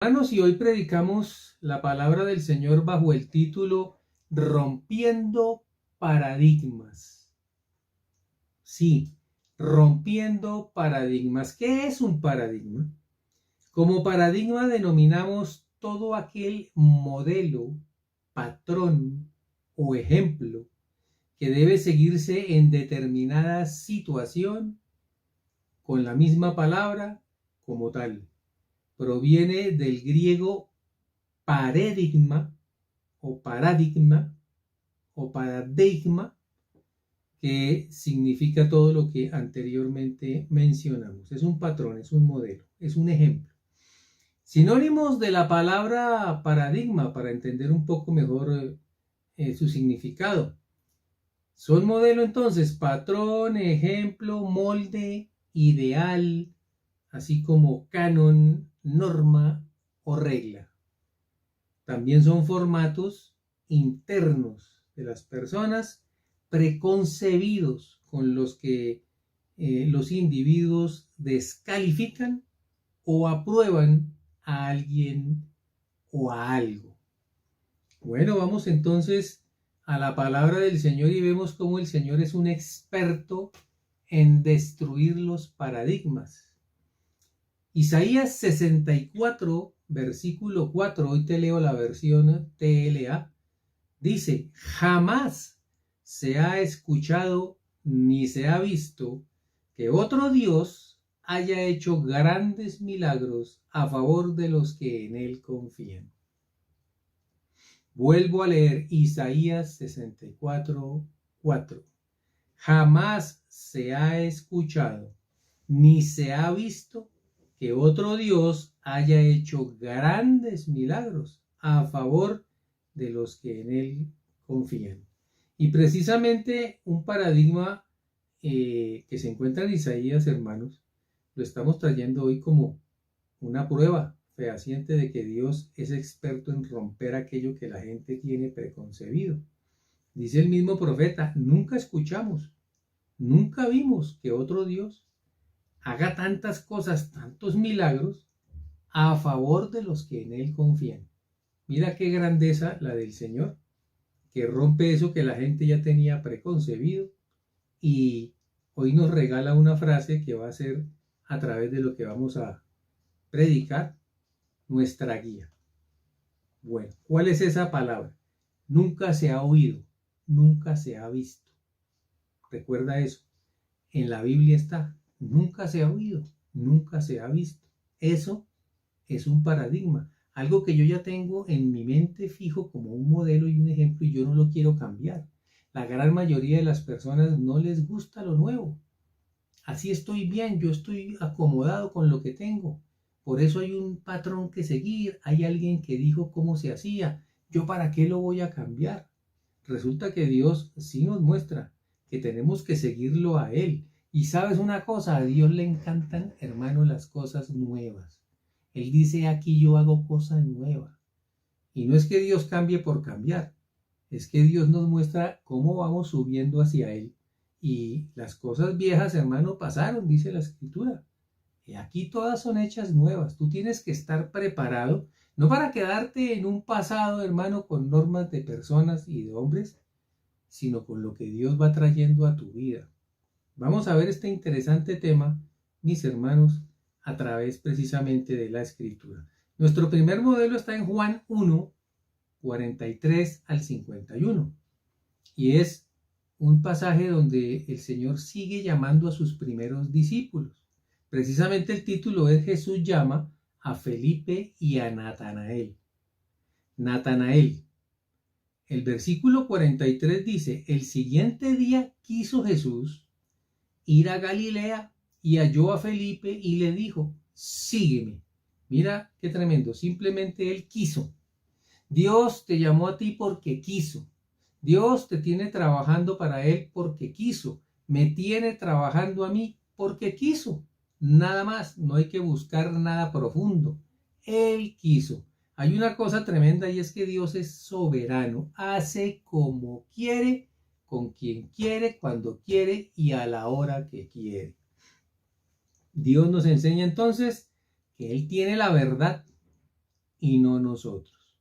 Hermanos, y hoy predicamos la palabra del Señor bajo el título Rompiendo Paradigmas. Sí, rompiendo paradigmas. ¿Qué es un paradigma? Como paradigma denominamos todo aquel modelo, patrón o ejemplo que debe seguirse en determinada situación con la misma palabra como tal. Proviene del griego paradigma o paradigma, que significa todo lo que anteriormente mencionamos. Es un patrón, es un modelo, es un ejemplo. Sinónimos de la palabra paradigma para entender un poco mejor su significado. Son modelo entonces, patrón, ejemplo, molde, ideal, así como canon, norma o regla. También son formatos internos de las personas preconcebidos con los que los individuos descalifican o aprueban a alguien o a algo. Bueno, vamos entonces a la palabra del Señor y vemos cómo el Señor es un experto en destruir los paradigmas. Isaías 64, versículo 4, hoy te leo la versión TLA, dice: jamás se ha escuchado ni se ha visto que otro Dios haya hecho grandes milagros a favor de los que en él confían. Vuelvo a leer Isaías 64, 4. Jamás se ha escuchado ni se ha visto que otro Dios haya hecho grandes milagros a favor de los que en él confían. Y precisamente un paradigma que se encuentra en Isaías, hermanos, lo estamos trayendo hoy como una prueba fehaciente de que Dios es experto en romper aquello que la gente tiene preconcebido. Dice el mismo profeta: nunca escuchamos, nunca vimos que otro Dios haga tantas cosas, tantos milagros a favor de los que en él confían. Mira qué grandeza la del Señor, que rompe eso que la gente ya tenía preconcebido y hoy nos regala una frase que va a ser, a través de lo que vamos a predicar, nuestra guía. Bueno, ¿cuál es esa palabra? Nunca se ha oído, nunca se ha visto. Recuerda eso. En la Biblia está: nunca se ha oído, nunca se ha visto. Eso es un paradigma, algo que yo ya tengo en mi mente fijo como un modelo y un ejemplo, y yo no lo quiero cambiar. La gran mayoría de las personas no les gusta lo nuevo. Así estoy bien, yo estoy acomodado con lo que tengo. Por eso hay un patrón que seguir, hay alguien que dijo cómo se hacía. ¿Yo para qué lo voy a cambiar? Resulta que Dios sí nos muestra que tenemos que seguirlo a Él. Y sabes una cosa, a Dios le encantan, hermano, las cosas nuevas. Él dice: aquí yo hago cosas nuevas. Y no es que Dios cambie por cambiar, es que Dios nos muestra cómo vamos subiendo hacia Él. Y las cosas viejas, hermano, pasaron, dice la Escritura. Y aquí todas son hechas nuevas. Tú tienes que estar preparado, no para quedarte en un pasado, hermano, con normas de personas y de hombres, sino con lo que Dios va trayendo a tu vida. Vamos a ver este interesante tema, mis hermanos, a través precisamente de la Escritura. Nuestro primer modelo está en Juan 1, 43 al 51. Y es un pasaje donde el Señor sigue llamando a sus primeros discípulos. Precisamente el título es: Jesús llama a Felipe y a Natanael. Natanael. El versículo 43 dice: el siguiente día quiso Jesús ir a Galilea y halló a Felipe y le dijo: sígueme. Mira qué tremendo, simplemente él quiso. Dios te llamó a ti porque quiso. Dios te tiene trabajando para él porque quiso. Me tiene trabajando a mí porque quiso. Nada más, no hay que buscar nada profundo. Él quiso. Hay una cosa tremenda, y es que Dios es soberano. Hace como quiere, con quien quiere, cuando quiere y a la hora que quiere. Dios nos enseña entonces que Él tiene la verdad y no nosotros.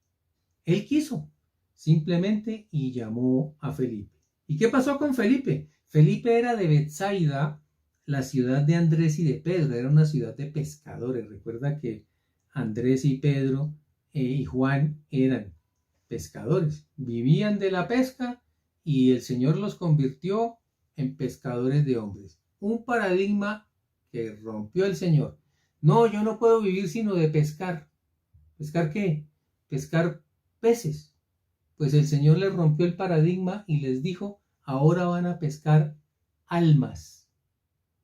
Él quiso, simplemente, y llamó a Felipe. ¿Y qué pasó con Felipe? Felipe era de Betsaida, la ciudad de Andrés y de Pedro, era una ciudad de pescadores. Recuerda que Andrés y Pedro y Juan eran pescadores, vivían de la pesca y el Señor los convirtió en pescadores de hombres. Un paradigma que rompió el Señor. No, yo no puedo vivir sino de pescar. ¿Pescar qué? Pescar peces. Pues el Señor les rompió el paradigma y les dijo, ahora van a pescar almas.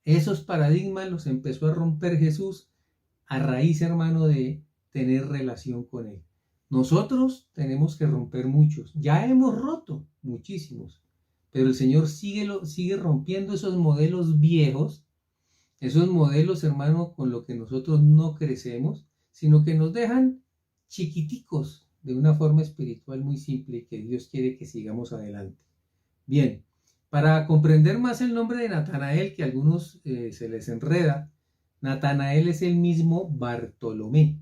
Esos paradigmas los empezó a romper Jesús a raíz, hermano, de tener relación con Él. Nosotros tenemos que romper muchos. Ya hemos roto muchísimos. Pero el Señor sigue rompiendo esos modelos viejos, esos modelos, hermano, con lo que nosotros no crecemos, sino que nos dejan chiquiticos de una forma espiritual muy simple y que Dios quiere que sigamos adelante. Bien, para comprender más el nombre de Natanael, que a algunos se les enreda, Natanael es el mismo Bartolomé.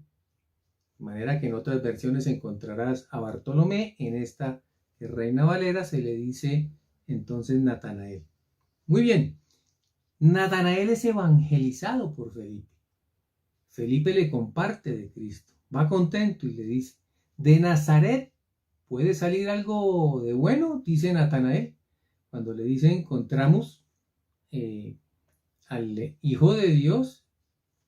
De manera que en otras versiones encontrarás a Bartolomé, en esta que Reina Valera se le dice entonces Natanael. Muy bien, Natanael es evangelizado por Felipe. Felipe le comparte de Cristo, va contento y le dice, de Nazaret puede salir algo de bueno, dice Natanael. Cuando le dice encontramos al Hijo de Dios,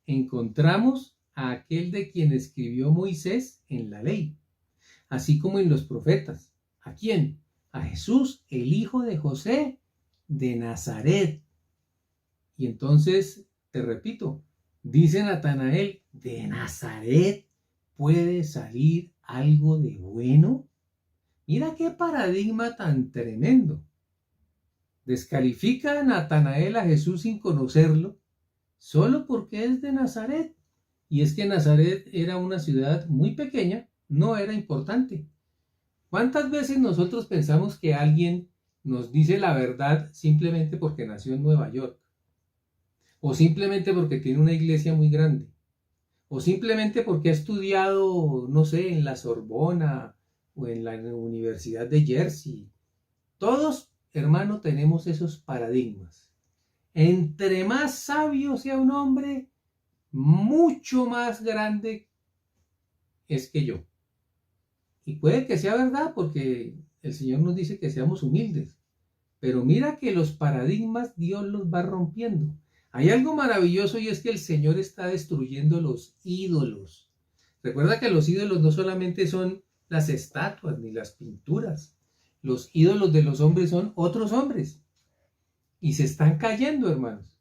encontramos a aquel de quien escribió Moisés en la ley, así como en los profetas. ¿A quién? A Jesús, el hijo de José de Nazaret. Y entonces, te repito, dice Natanael, ¿de Nazaret puede salir algo de bueno? Mira qué paradigma tan tremendo. Descalifica a Natanael a Jesús sin conocerlo, solo porque es de Nazaret. Y es que Nazaret era una ciudad muy pequeña, no era importante. ¿Cuántas veces nosotros pensamos que alguien nos dice la verdad simplemente porque nació en Nueva York? O simplemente porque tiene una iglesia muy grande. O simplemente porque ha estudiado, no sé, en la Sorbona o en la Universidad de Jersey. Todos, hermano, tenemos esos paradigmas. Entre más sabio sea un hombre, mucho más grande es que yo. Y puede que sea verdad porque el Señor nos dice que seamos humildes. Pero mira que los paradigmas Dios los va rompiendo. Hay algo maravilloso y es que el Señor está destruyendo los ídolos. Recuerda que los ídolos no solamente son las estatuas ni las pinturas. Los ídolos de los hombres son otros hombres. Y se están cayendo, hermanos.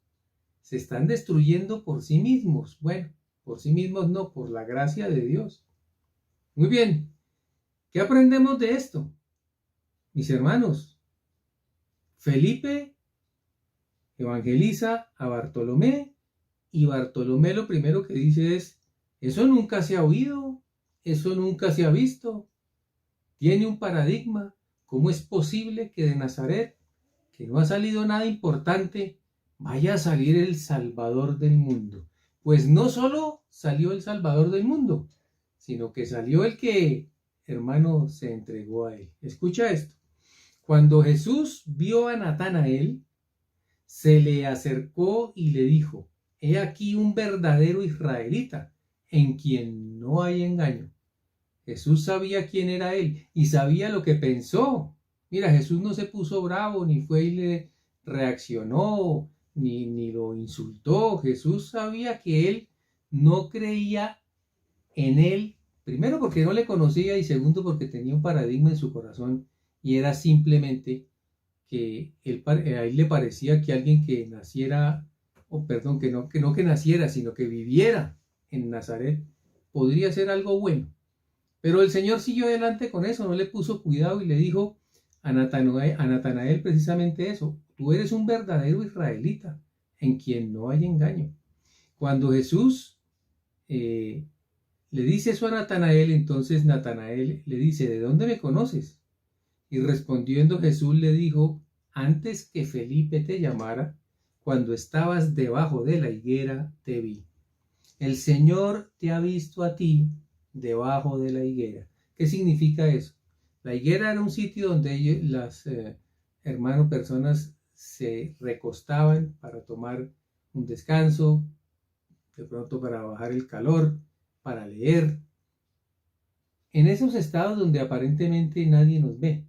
Se están destruyendo por sí mismos. Bueno, por sí mismos no, por la gracia de Dios. Muy bien. ¿Qué aprendemos de esto? Mis hermanos, Felipe evangeliza a Bartolomé y Bartolomé lo primero que dice es, eso nunca se ha oído, eso nunca se ha visto, tiene un paradigma, ¿cómo es posible que de Nazaret, que no ha salido nada importante, vaya a salir el Salvador del mundo? Pues no solo salió el Salvador del mundo, sino que salió el que, hermano, se entregó a él. Escucha esto. Cuando Jesús vio a Natanael, se le acercó y le dijo, he aquí un verdadero israelita, en quien no hay engaño. Jesús sabía quién era él y sabía lo que pensó. Mira, Jesús no se puso bravo, ni fue y le reaccionó, ni lo insultó. Jesús sabía que él no creía en él, primero porque no le conocía y segundo porque tenía un paradigma en su corazón y era simplemente que a él le parecía que alguien que naciera, o perdón, que no que naciera, sino que viviera en Nazaret, podría ser algo bueno. Pero el Señor siguió adelante con eso, no le puso cuidado y le dijo a Natanael precisamente eso, tú eres un verdadero israelita, en quien no hay engaño. Cuando Jesús le dice eso a Natanael, entonces Natanael le dice, ¿de dónde me conoces? Y respondiendo Jesús le dijo, antes que Felipe te llamara, cuando estabas debajo de la higuera, te vi. El Señor te ha visto a ti debajo de la higuera. ¿Qué significa eso? La higuera era un sitio donde las personas se recostaban para tomar un descanso, de pronto para bajar el calor, para leer. En esos estados donde aparentemente nadie nos ve,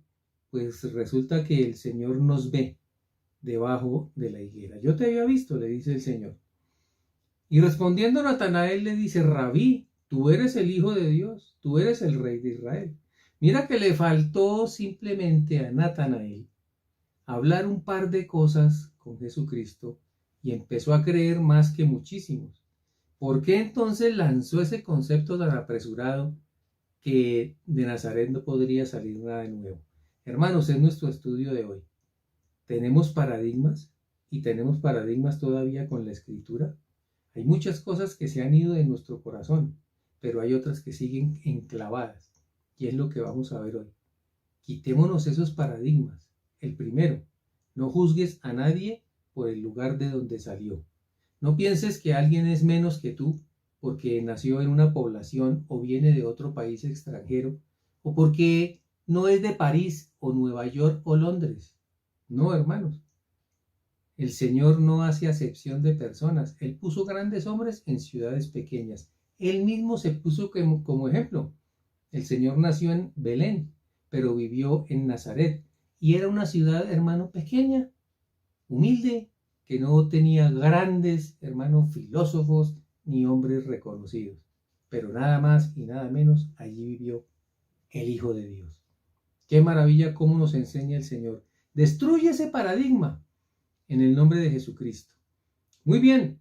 pues resulta que el Señor nos ve debajo de la higuera. Yo te había visto, le dice el Señor. Y respondiendo Natanael le dice, Rabí, tú eres el Hijo de Dios, tú eres el Rey de Israel. Mira que le faltó simplemente a Natanael hablar un par de cosas con Jesucristo y empezó a creer más que muchísimos. ¿Por qué entonces lanzó ese concepto tan apresurado que de Nazaret no podría salir nada de nuevo? Hermanos, es nuestro estudio de hoy. ¿Tenemos paradigmas? ¿Y tenemos paradigmas todavía con la Escritura? Hay muchas cosas que se han ido de nuestro corazón, pero hay otras que siguen enclavadas. Y es lo que vamos a ver hoy. Quitémonos esos paradigmas. El primero, no juzgues a nadie por el lugar de donde salió. No pienses que alguien es menos que tú porque nació en una población o viene de otro país extranjero o porque no es de París o Nueva York o Londres. No, hermanos. El Señor no hace acepción de personas. Él puso grandes hombres en ciudades pequeñas. Él mismo se puso como ejemplo. El Señor nació en Belén, pero vivió en Nazaret. Y era una ciudad, hermano, pequeña, humilde, que no tenía grandes, hermanos, filósofos ni hombres reconocidos. Pero nada más y nada menos, allí vivió el Hijo de Dios. Qué maravilla cómo nos enseña el Señor. Destruye ese paradigma en el nombre de Jesucristo. Muy bien.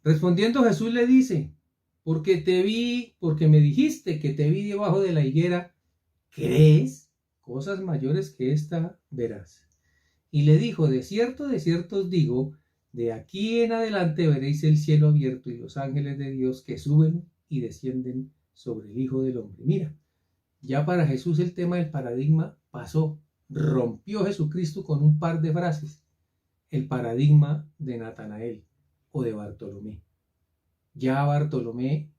Respondiendo Jesús le dice, porque me dijiste que te vi debajo de la higuera, ¿crees? Cosas mayores que esta verás. Y le dijo, de cierto os digo, de aquí en adelante veréis el cielo abierto y los ángeles de Dios que suben y descienden sobre el Hijo del Hombre. Mira, ya para Jesús el tema del paradigma pasó. Rompió Jesucristo con un par de frases el paradigma de Natanael o de Bartolomé. Ya Bartolomé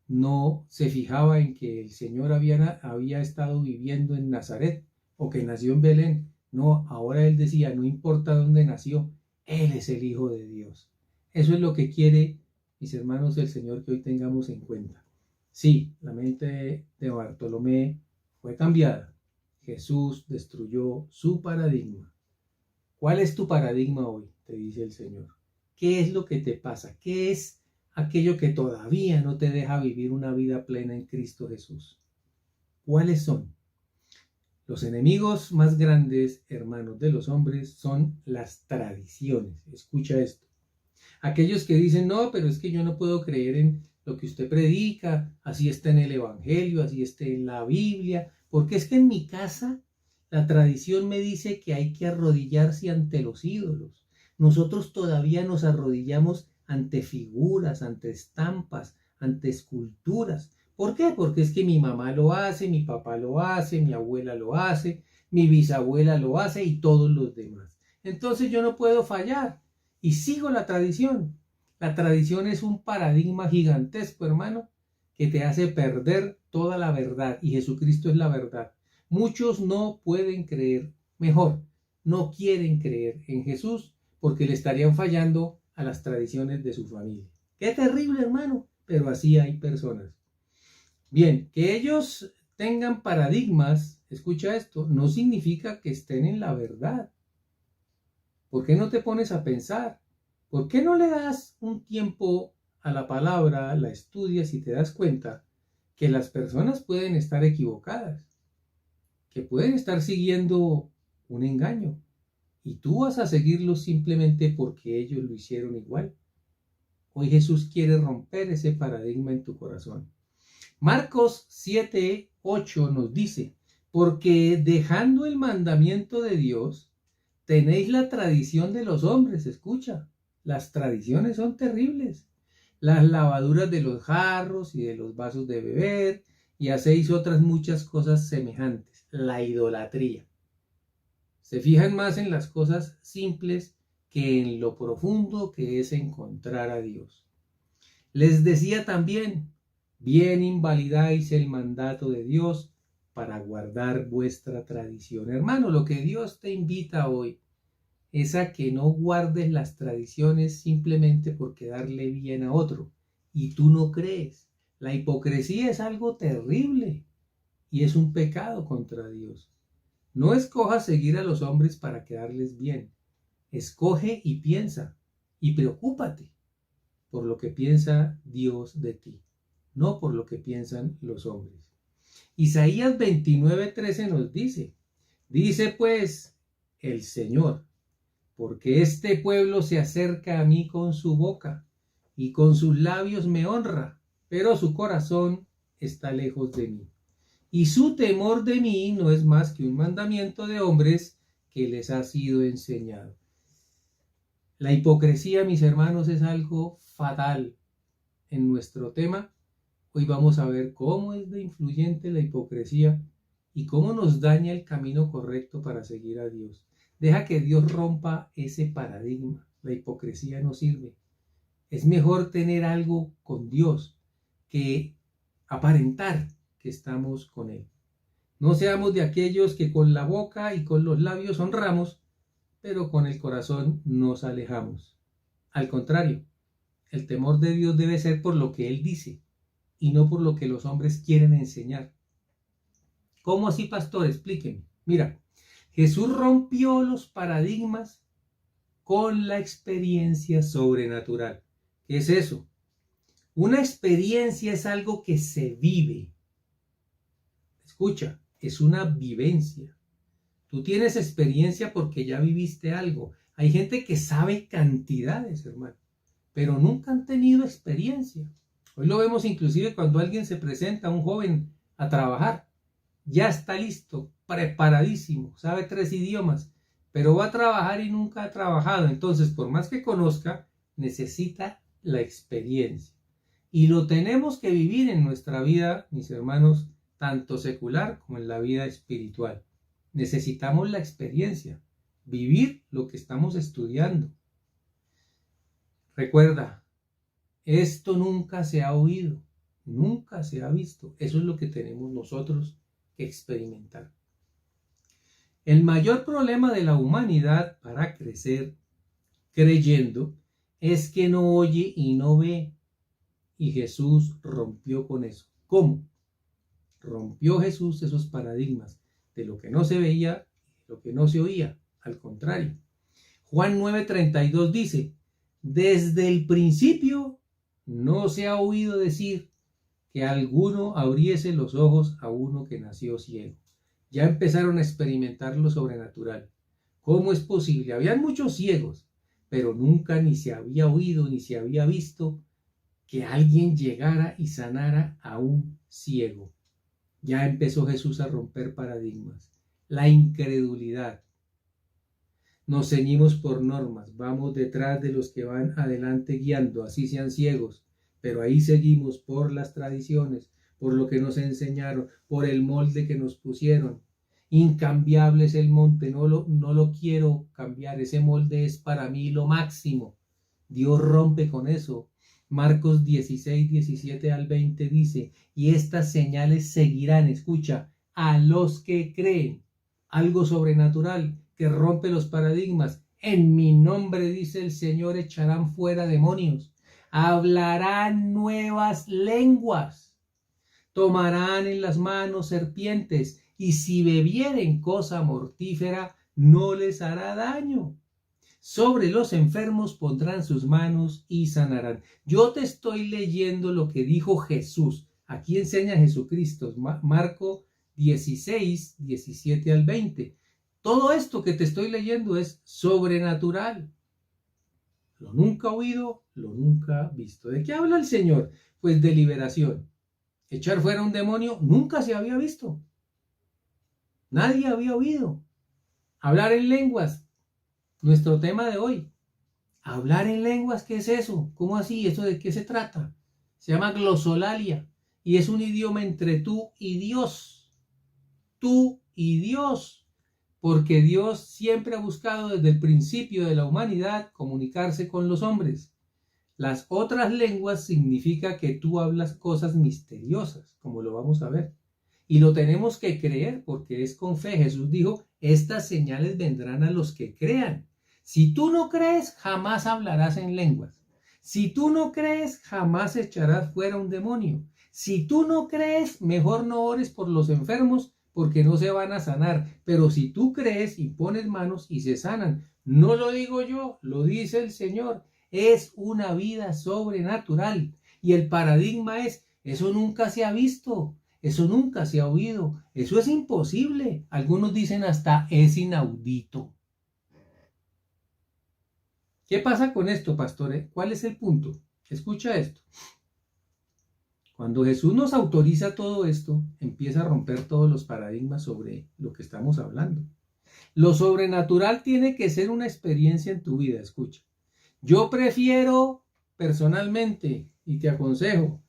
no se fijaba en que el Señor había estado viviendo en Nazaret o que nació en Belén. No, ahora él decía, no importa dónde nació, Él es el Hijo de Dios. Eso es lo que quiere, mis hermanos, el Señor que hoy tengamos en cuenta. Sí, la mente de Bartolomé fue cambiada. Jesús destruyó su paradigma. ¿Cuál es tu paradigma hoy? Te dice el Señor. ¿Qué es lo que te pasa? ¿Qué es aquello que todavía no te deja vivir una vida plena en Cristo Jesús? ¿Cuáles son? Los enemigos más grandes, hermanos de los hombres, son las tradiciones. Escucha esto. Aquellos que dicen, no, pero es que yo no puedo creer en lo que usted predica, así está en el Evangelio, así está en la Biblia, porque es que en mi casa la tradición me dice que hay que arrodillarse ante los ídolos. Nosotros todavía nos arrodillamos ante figuras, ante estampas, ante esculturas. ¿Por qué? Porque es que mi mamá lo hace, mi papá lo hace, mi abuela lo hace, mi bisabuela lo hace y todos los demás. Entonces yo no puedo fallar y sigo la tradición. La tradición es un paradigma gigantesco, hermano, que te hace perder toda la verdad y Jesucristo es la verdad. Muchos no pueden creer, mejor, no quieren creer en Jesús porque le estarían fallando a las tradiciones de su familia. Qué terrible, hermano, pero así hay personas. Bien, que ellos tengan paradigmas, escucha esto, no significa que estén en la verdad. ¿Por qué no te pones a pensar? ¿Por qué no le das un tiempo a la palabra, la estudias y te das cuenta que las personas pueden estar equivocadas, que pueden estar siguiendo un engaño y tú vas a seguirlo simplemente porque ellos lo hicieron igual? Hoy Jesús quiere romper ese paradigma en tu corazón. Marcos 7:8 nos dice, porque dejando el mandamiento de Dios, tenéis la tradición de los hombres. Escucha, las tradiciones son terribles. Las lavaduras de los jarros y de los vasos de beber, y hacéis otras muchas cosas semejantes. La idolatría. Se fijan más en las cosas simples que en lo profundo que es encontrar a Dios. Les decía también, Bien invalidáis el mandato de Dios para guardar vuestra tradición. Hermano, lo que Dios te invita hoy es a que no guardes las tradiciones simplemente por quedarle bien a otro. Y tú no crees. La hipocresía es algo terrible y es un pecado contra Dios. No escojas seguir a los hombres para quedarles bien. Escoge y piensa y preocúpate por lo que piensa Dios de ti, no por lo que piensan los hombres. Isaías 29:13 nos dice pues el Señor, porque este pueblo se acerca a mí con su boca y con sus labios me honra, pero su corazón está lejos de mí. Y su temor de mí no es más que un mandamiento de hombres que les ha sido enseñado. La hipocresía, mis hermanos, es algo fatal. En nuestro tema, hoy vamos a ver cómo es de influyente la hipocresía y cómo nos daña el camino correcto para seguir a Dios. Deja que Dios rompa ese paradigma. La hipocresía no sirve. Es mejor tener algo con Dios que aparentar que estamos con Él. No seamos de aquellos que con la boca y con los labios honramos, pero con el corazón nos alejamos. Al contrario, el temor de Dios debe ser por lo que Él dice y no por lo que los hombres quieren enseñar. ¿Cómo así, pastor? Explíqueme. Mira, Jesús rompió los paradigmas con la experiencia sobrenatural. ¿Qué es eso? Una experiencia es algo que se vive. Escucha, es una vivencia. Tú tienes experiencia porque ya viviste algo. Hay gente que sabe cantidades, hermano, pero nunca han tenido experiencia. Hoy lo vemos inclusive cuando alguien se presenta, un joven, a trabajar. Ya está listo, preparadísimo, sabe 3 idiomas, pero va a trabajar y nunca ha trabajado. Entonces, por más que conozca, necesita la experiencia. Y lo tenemos que vivir en nuestra vida, mis hermanos, tanto secular como en la vida espiritual. Necesitamos la experiencia, vivir lo que estamos estudiando. Recuerda, esto nunca se ha oído, nunca se ha visto. Eso es lo que tenemos nosotros que experimentar. El mayor problema de la humanidad para crecer creyendo es que no oye y no ve. Y Jesús rompió con eso. ¿Cómo? Rompió Jesús esos paradigmas de lo que no se veía y de lo que no se oía. Al contrario. Juan 9:32 dice, desde el principio no se ha oído decir que alguno abriese los ojos a uno que nació ciego. Ya empezaron a experimentar lo sobrenatural. ¿Cómo es posible? Habían muchos ciegos, pero nunca ni se había oído ni se había visto que alguien llegara y sanara a un ciego. Ya empezó Jesús a romper paradigmas. La incredulidad. Nos ceñimos por normas, vamos detrás de los que van adelante guiando, así sean ciegos, pero ahí seguimos por las tradiciones, por lo que nos enseñaron, por el molde que nos pusieron. Incambiable es el monte, no lo quiero cambiar, ese molde es para mí lo máximo. Dios rompe con eso. Marcos 16:17-20 dice, y estas señales seguirán, escucha, a los que creen. Algo sobrenatural que rompe los paradigmas. En mi nombre, dice el Señor, echarán fuera demonios, hablarán nuevas lenguas, tomarán en las manos serpientes, y si bebieren cosa mortífera, no les hará daño. Sobre los enfermos pondrán sus manos y sanarán. Yo te estoy leyendo lo que dijo Jesús. Aquí enseña Jesucristo, Marcos 16:17-20. Todo esto que te estoy leyendo es sobrenatural. Lo nunca oído, lo nunca visto. ¿De qué habla el Señor? Pues de liberación. Echar fuera un demonio nunca se había visto. Nadie había oído. Hablar en lenguas. Nuestro tema de hoy. Hablar en lenguas, ¿qué es eso? ¿Cómo así? ¿Eso de qué se trata? Se llama glosolalia y es un idioma entre tú y Dios. Tú y Dios. Porque Dios siempre ha buscado desde el principio de la humanidad comunicarse con los hombres. Las otras lenguas significa que tú hablas cosas misteriosas, como lo vamos a ver. Y lo tenemos que creer porque es con fe. Jesús dijo, estas señales vendrán a los que crean. Si tú no crees, jamás hablarás en lenguas. Si tú no crees, jamás echarás fuera un demonio. Si tú no crees, mejor no ores por los enfermos porque no se van a sanar. Pero si tú crees y pones manos y se sanan, no lo digo yo, lo dice el Señor. Es una vida sobrenatural. Y el paradigma es, eso nunca se ha visto. Eso nunca se ha oído. Eso es imposible. Algunos dicen hasta es inaudito. ¿Qué pasa con esto, pastores? ¿Cuál es el punto? Escucha esto. Cuando Jesús nos autoriza todo esto, empieza a romper todos los paradigmas sobre lo que estamos hablando. Lo sobrenatural tiene que ser una experiencia en tu vida. Escucha. Yo prefiero personalmente, y te aconsejo,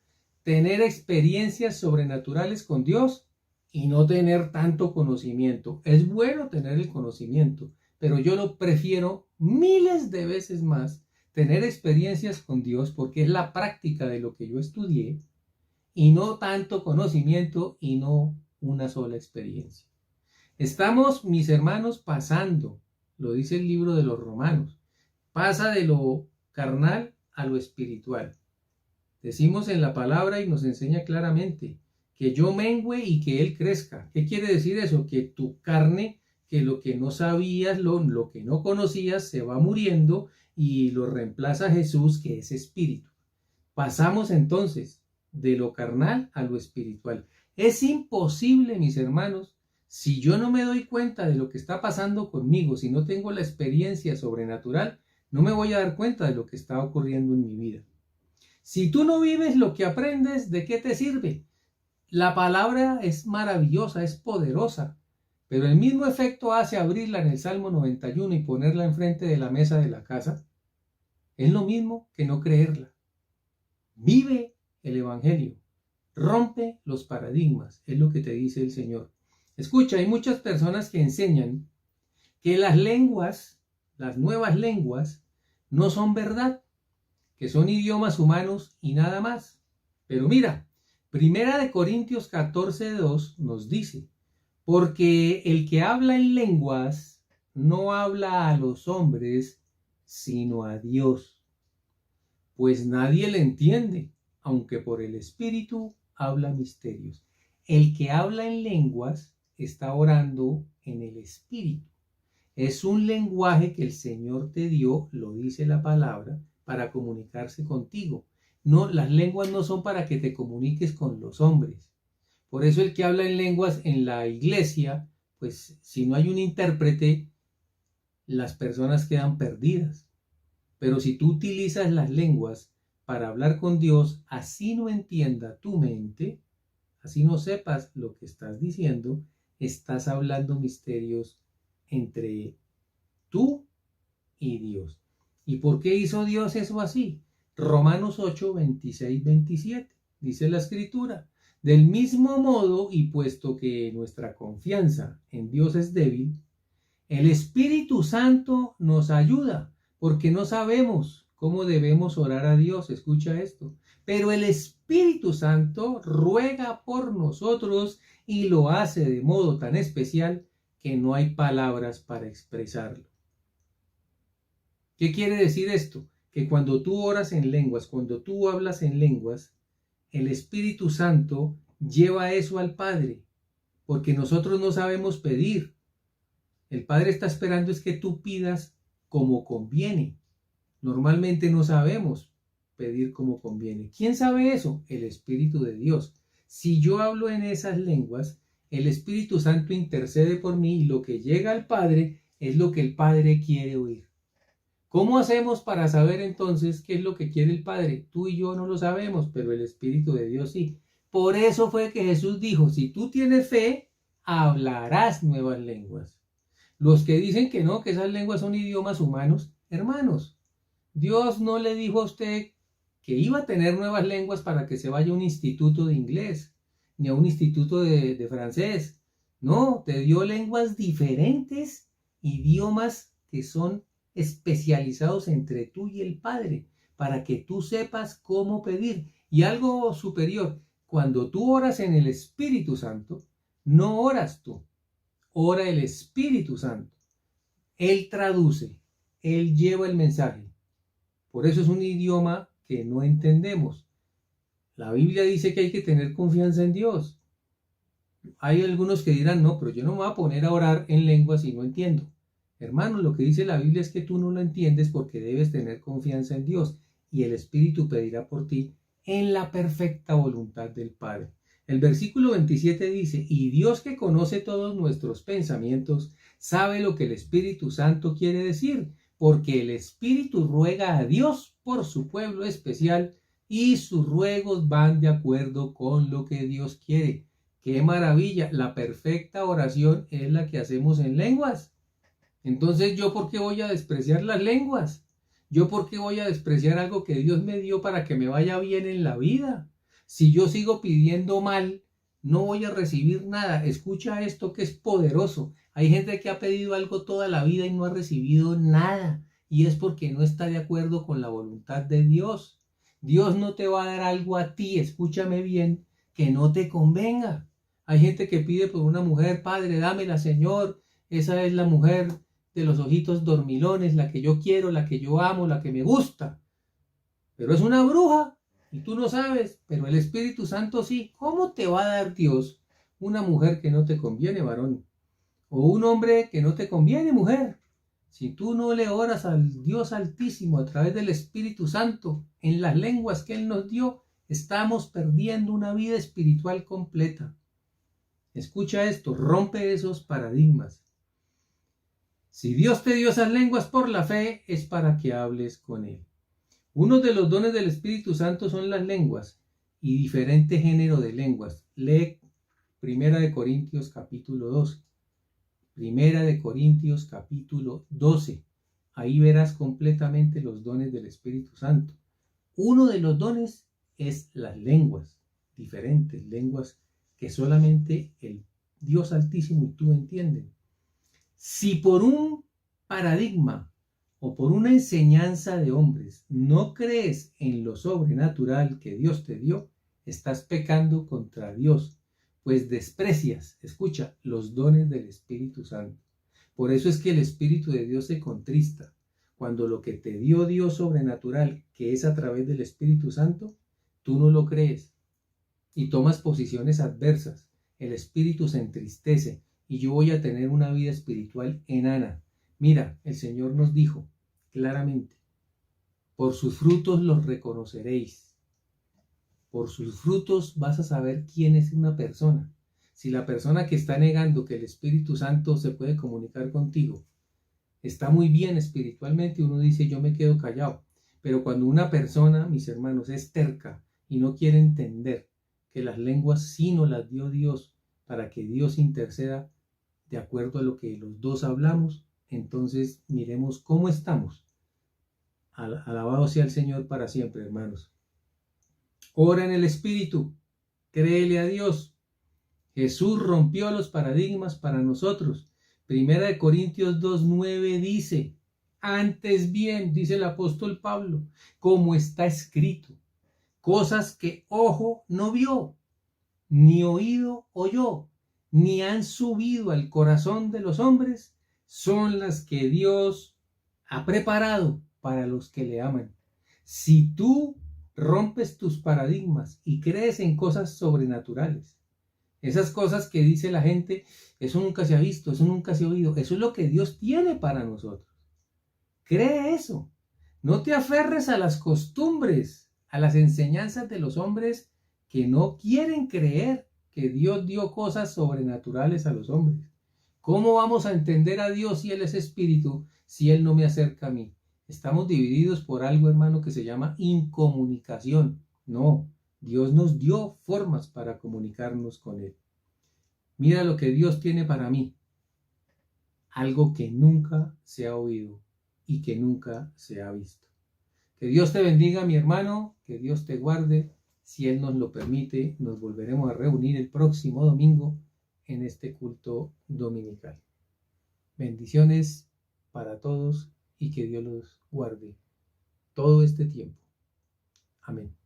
tener experiencias sobrenaturales con Dios y no tener tanto conocimiento. Es bueno tener el conocimiento, pero yo lo prefiero miles de veces más tener experiencias con Dios porque es la práctica de lo que yo estudié y no tanto conocimiento y no una sola experiencia. Estamos, mis hermanos, pasando, lo dice el libro de los Romanos, pasa de lo carnal a lo espiritual. Decimos en la palabra y nos enseña claramente que yo mengüe y que Él crezca. ¿Qué quiere decir eso? Que tu carne, que lo que no sabías, lo que no conocías, se va muriendo y lo reemplaza Jesús, que es espíritu. Pasamos entonces de lo carnal a lo espiritual. Es imposible, mis hermanos, si yo no me doy cuenta de lo que está pasando conmigo, si no tengo la experiencia sobrenatural, no me voy a dar cuenta de lo que está ocurriendo en mi vida. Si tú no vives lo que aprendes, ¿de qué te sirve? La palabra es maravillosa, es poderosa, pero el mismo efecto hace abrirla en el Salmo 91 y ponerla enfrente de la mesa de la casa. Es lo mismo que no creerla. Vive el Evangelio, rompe los paradigmas, es lo que te dice el Señor. Escucha, hay muchas personas que enseñan que las lenguas, las nuevas lenguas, no son verdad, que son idiomas humanos y nada más. Pero mira, 1 Corintios 14:2 nos dice, porque el que habla en lenguas no habla a los hombres, sino a Dios, pues nadie le entiende, aunque por el Espíritu habla misterios. El que habla en lenguas está orando en el Espíritu. Es un lenguaje que el Señor te dio, lo dice la palabra, para comunicarse contigo. No, las lenguas no son para que te comuniques con los hombres. Por eso el que habla en lenguas en la iglesia, pues si no hay un intérprete, las personas quedan perdidas. Pero si tú utilizas las lenguas para hablar con Dios, así no entienda tu mente, así no sepas lo que estás diciendo, estás hablando misterios entre tú y Dios. ¿Y por qué hizo Dios eso así? Romanos 8, 26, 27. Dice la Escritura. Del mismo modo, y puesto que nuestra confianza en Dios es débil, el Espíritu Santo nos ayuda, porque no sabemos cómo debemos orar a Dios. Escucha esto. Pero el Espíritu Santo ruega por nosotros y lo hace de modo tan especial que no hay palabras para expresarlo. ¿Qué quiere decir esto? Que cuando tú oras en lenguas, cuando tú hablas en lenguas, el Espíritu Santo lleva eso al Padre, porque nosotros no sabemos pedir. El Padre está esperando es que tú pidas como conviene. Normalmente no sabemos pedir como conviene. ¿Quién sabe eso? El Espíritu de Dios. Si yo hablo en esas lenguas, el Espíritu Santo intercede por mí y lo que llega al Padre es lo que el Padre quiere oír. ¿Cómo hacemos para saber entonces qué es lo que quiere el Padre? Tú y yo no lo sabemos, pero el Espíritu de Dios sí. Por eso fue que Jesús dijo, si tú tienes fe, hablarás nuevas lenguas. Los que dicen que no, que esas lenguas son idiomas humanos, hermanos, Dios no le dijo a usted que iba a tener nuevas lenguas para que se vaya a un instituto de inglés, ni a un instituto de francés. No, te dio lenguas diferentes, idiomas que son especializados entre tú y el Padre. para que tú sepas cómo pedir. Y algo superior, cuando tú oras en el Espíritu Santo, no oras tú, ora el Espíritu Santo. Él traduce, Él lleva el mensaje. Por eso es un idioma que no entendemos. La Biblia dice que hay que tener confianza en Dios. Hay algunos que dirán, no, pero yo no me voy a poner a orar en lenguas si no entiendo. Hermanos, lo que dice la Biblia es que tú no lo entiendes porque debes tener confianza en Dios y el Espíritu pedirá por ti en la perfecta voluntad del Padre. El versículo 27 dice, y Dios que conoce todos nuestros pensamientos, sabe lo que el Espíritu Santo quiere decir, porque el Espíritu ruega a Dios por su pueblo especial y sus ruegos van de acuerdo con lo que Dios quiere. ¡Qué maravilla! La perfecta oración es la que hacemos en lenguas. Entonces, ¿yo por qué voy a despreciar las lenguas? ¿Yo por qué voy a despreciar algo que Dios me dio para que me vaya bien en la vida? Si yo sigo pidiendo mal, no voy a recibir nada. Escucha esto que es poderoso. Hay gente que ha pedido algo toda la vida y no ha recibido nada. Y es porque no está de acuerdo con la voluntad de Dios. Dios no te va a dar algo a ti, escúchame bien, que no te convenga. Hay gente que pide por una mujer, Padre, dámela, Señor. Esa es la mujer de los ojitos dormilones, la que yo quiero, la que yo amo, la que me gusta. Pero es una bruja y tú no sabes, pero el Espíritu Santo sí. ¿Cómo te va a dar Dios una mujer que no te conviene, varón? O un hombre que no te conviene, mujer. Si tú no le oras al Dios Altísimo a través del Espíritu Santo en las lenguas que Él nos dio, estamos perdiendo una vida espiritual completa. Escucha esto, rompe esos paradigmas. Si Dios te dio esas lenguas por la fe, es para que hables con Él. Uno de los dones del Espíritu Santo son las lenguas y diferente género de lenguas. Lee 1 Corintios capítulo 12. 1 Corintios capítulo 12. Ahí verás completamente los dones del Espíritu Santo. Uno de los dones es las lenguas, diferentes lenguas que solamente el Dios Altísimo y tú entienden. Si por un paradigma o por una enseñanza de hombres no crees en lo sobrenatural que Dios te dio, estás pecando contra Dios, pues desprecias, escucha, los dones del Espíritu Santo. Por eso es que el Espíritu de Dios se contrista cuando lo que te dio Dios sobrenatural, que es a través del Espíritu Santo, tú no lo crees y tomas posiciones adversas. El Espíritu se entristece y yo voy a tener una vida espiritual enana. Mira, el Señor nos dijo claramente, por sus frutos los reconoceréis. Por sus frutos vas a saber quién es una persona. Si la persona que está negando que el Espíritu Santo se puede comunicar contigo está muy bien espiritualmente, uno dice yo me quedo callado. Pero cuando una persona, mis hermanos, es terca y no quiere entender que las lenguas sí nos las dio Dios para que Dios interceda de acuerdo a lo que los dos hablamos, entonces miremos cómo estamos. Alabado sea el Señor para siempre, hermanos. Ora en el Espíritu, créele a Dios. Jesús rompió los paradigmas para nosotros. 1 Corintios 2:9 dice, antes bien, dice el apóstol Pablo, como está escrito, cosas que ojo no vio, ni oído oyó, ni han subido al corazón de los hombres, son las que Dios ha preparado para los que le aman. Si tú rompes tus paradigmas y crees en cosas sobrenaturales, esas cosas que dice la gente, eso nunca se ha visto, eso nunca se ha oído, eso es lo que Dios tiene para nosotros. Cree eso. No te aferres a las costumbres, a las enseñanzas de los hombres que no quieren creer que Dios dio cosas sobrenaturales a los hombres. ¿Cómo vamos a entender a Dios si Él es espíritu, si Él no me acerca a mí? Estamos divididos por algo, hermano, que se llama incomunicación. No, Dios nos dio formas para comunicarnos con Él. Mira lo que Dios tiene para mí. Algo que nunca se ha oído y que nunca se ha visto. Que Dios te bendiga, mi hermano, que Dios te guarde. Si Él nos lo permite, nos volveremos a reunir el próximo domingo en este culto dominical. Bendiciones para todos y que Dios los guarde todo este tiempo. Amén.